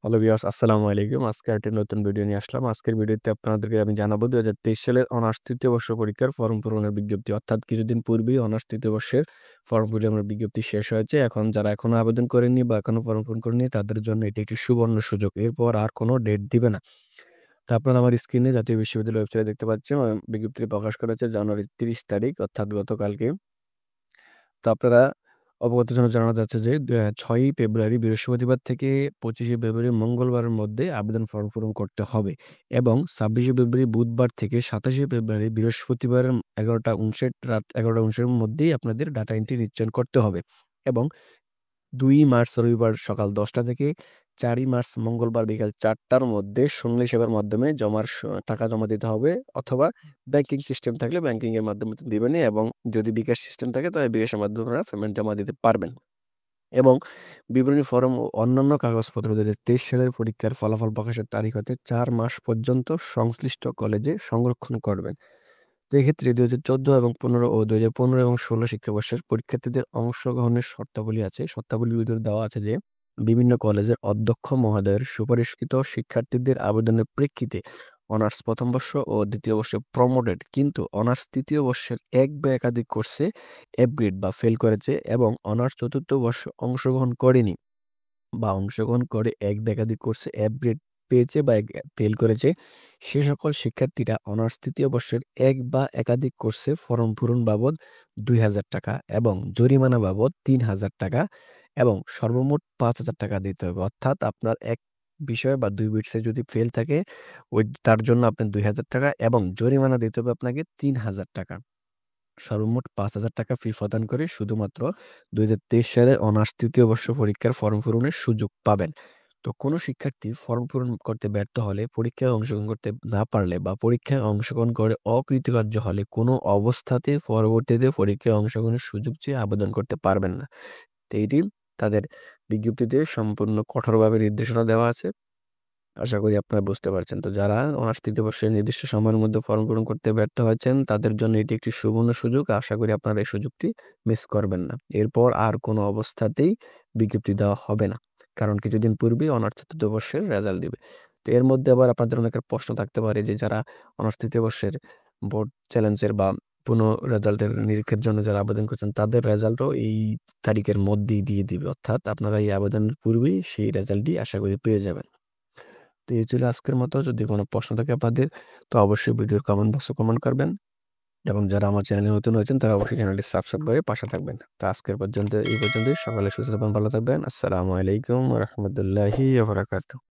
Hello viewers, আসসালামু আলাইকুম। আজকে একটা নতুন ভিডিও নিয়ে আসলাম। আজকের ভিডিওতে আপনাদেরকে আমি জানাবো ২০২৩ সালের অনার্স ৩য় বর্ষ পরীক্ষার ফর্ম পূরণের বিজ্ঞপ্তি। অর্থাৎ কিছুদিন পূর্বেই অনার্স ৩য় বর্ষের ফর্ম পূরণের বিজ্ঞপ্তি শেষ হয়েছে। এখন যারা এখনো আবেদন করেননি বা এখনো ফর্ম পূরণ করেননি তাদের জন্য এটি একটি সুবর্ণ সুযোগ। এরপর আর কোনো ডেট দিবে না। তো আপনারা আমার স্ক্রিনে জাতীয় বিশ্ববিদ্যালয় ওয়েবসাইটে দেখতে পাচ্ছেন বিজ্ঞপ্তিটি প্রকাশ করা হয়েছে জানুয়ারির ৩০ তারিখ অর্থাৎ গতকালকে। তো আপনারা অবগতের জন্য জানানো যাচ্ছে যে ৬ই ফেব্রুয়ারি বৃহস্পতিবার থেকে ২৫শে ফেব্রুয়ারি মঙ্গলবারের মধ্যে আবেদন ফর্ম পূরণ করতে হবে এবং ২৬শে ফেব্রুয়ারি বুধবার থেকে ২৭শে ফেব্রুয়ারি বৃহস্পতিবার ১১টা ৫৯ রাত ১১টা ৫৯ এর মধ্যেই আপনাদের ডাটা এন্ট্রি নিশ্চয়ন করতে হবে এবং ২ মার্চ রবিবার সকাল ১০টা থেকে ৪ই মার্চ মঙ্গলবার বিকাল ৪টার মধ্যে সঙ্গী সেবার মাধ্যমে টাকা জমা দিতে হবে অথবা ব্যাংকিং সিস্টেম থাকলে ব্যাংকিং এর মাধ্যমে দিবেনই এবং যদি বিকাশ সিস্টেম থাকে তাহলে বিকাশের মাধ্যমে আপনারা পেমেন্ট জমা দিতে পারবেন এবং বিবরণী ফরম ও অন্যান্য কাগজপত্র ২০২৩ সালের পরীক্ষার ফলাফল প্রকাশের তারিখ হতে ৪ মাস পর্যন্ত সংশ্লিষ্ট কলেজে সংরক্ষণ করবেন। তো এক্ষেত্রে ২০১৪ এবং ১৫ ও ২০১৫ এবং ১৬ শিক্ষাবর্ষের পরীক্ষার্থীদের অংশগ্রহণের শর্তাবলী আছে। শর্তাবলীর ভিতরে দেওয়া আছে যে বিভিন্ন কলেজের অধ্যক্ষ মহোদয়ের সুপারিশকৃত শিক্ষার্থীদের আবেদনের প্রেক্ষিতে অনার্স ১ম বর্ষ ও ২য় বর্ষে প্রমোটেড কিন্তু অনার্স ৩য় বর্ষের এক বা একাধিক কোর্সে এফ-গ্রেড বা ফেল করেছে এবং অনার্স ৪র্থ বর্ষে অংশগ্রহণ করেনি বা অংশগ্রহণ করে এক বা একাধিক কোর্সে এফ-গ্রেড পেয়েছে বা ফেল করেছে, সে সকল শিক্ষার্থীরা অনার্স ৩য় বর্ষের এক বা একাধিক কোর্সে ফরম পূরণ বাবদ ৳২,০০০ এবং জরিমানা বাবদ ৳৩,০০০ এবং সর্বমোট ৳৫,০০০ দিতে হবে। অর্থাৎ আপনার এক বিষয় বা ২ বিষয়ে যদি ফেল থাকে তার জন্য আপনার ৳২,০০০ এবং জরিমানা দিতে হবে আপনাকে ৳৩,০০০। সর্বমোট ৳৫,০০০ ফি প্রদান করে শুধুমাত্র ২০২৩ সালে অনার্স ৩য় বর্ষ পরীক্ষার ফরম পূরণের সুযোগ পাবেন। তো কোনো শিক্ষার্থী ফরম পূরণ করতে ব্যর্থ হলে, পরীক্ষায় অংশগ্রহণ করতে না পারলে বা পরীক্ষায় অংশগ্রহণ করে অকৃতকার্য হলে কোনো অবস্থাতে পরবর্তীতে পরীক্ষায় অংশগ্রহণের সুযোগ চেয়ে আবেদন করতে পারবেন না। তো এটি তাদের বিজ্ঞপ্তিতে সম্পূর্ণ কঠোরভাবে নির্দেশনা দেওয়া আছে। আশা করি আপনারা বুঝতে পারছেন। তো যারা অনার্স ৩য় বর্ষের নির্দিষ্ট সময়ের মধ্যে ফর্ম পূরণ করতে ব্যর্থ হয়েছেন, তাদের জন্য এটি একটি সুবর্ণ সুযোগ। আশা করি আপনারা এই সুযোগটি মিস করবেন না। এরপর আর কোনো অবস্থাতেই বিজ্ঞপ্তি দেওয়া হবে না। কারণ কিছুদিন পূর্বেই অনার্স ৪র্থ বর্ষের রেজাল্ট দিবে। তো এর মধ্যে আবার আপনাদের অনেকের প্রশ্ন থাকতে পারে যে যারা অনার্স ৩য় বর্ষের বোর্ড চ্যালেঞ্জের বা রেজাল্টের নিরীক্ষার জন্য যারা আবেদন করছেন, তাদের রেজাল্টও এই তারিখের মধ্যেই দিয়ে দিবে। অর্থাৎ আপনারা এই আবেদনের পূর্বেই সেই রেজাল্টটি আশা করি পেয়ে যাবেন। তো এই ছিল আজকের মতো। যদি কোনো প্রশ্ন থাকে আপনাদের তো অবশ্যই ভিডিওর কমেন্ট বক্সে কমেন্ট করবেন এবং যারা আমার চ্যানেলে নতুন হয়েছেন তারা অবশ্যই চ্যানেলটি সাবস্ক্রাইব করে পাশে থাকবেন। তো আজকের পর্যন্ত এই পর্যন্তই। সকলে সুস্থ থাকবেন, ভালো থাকবেন। আসসালামু আলাইকুম ওয়া রাহমাতুল্লাহি ওয়া বারাকাতুহু।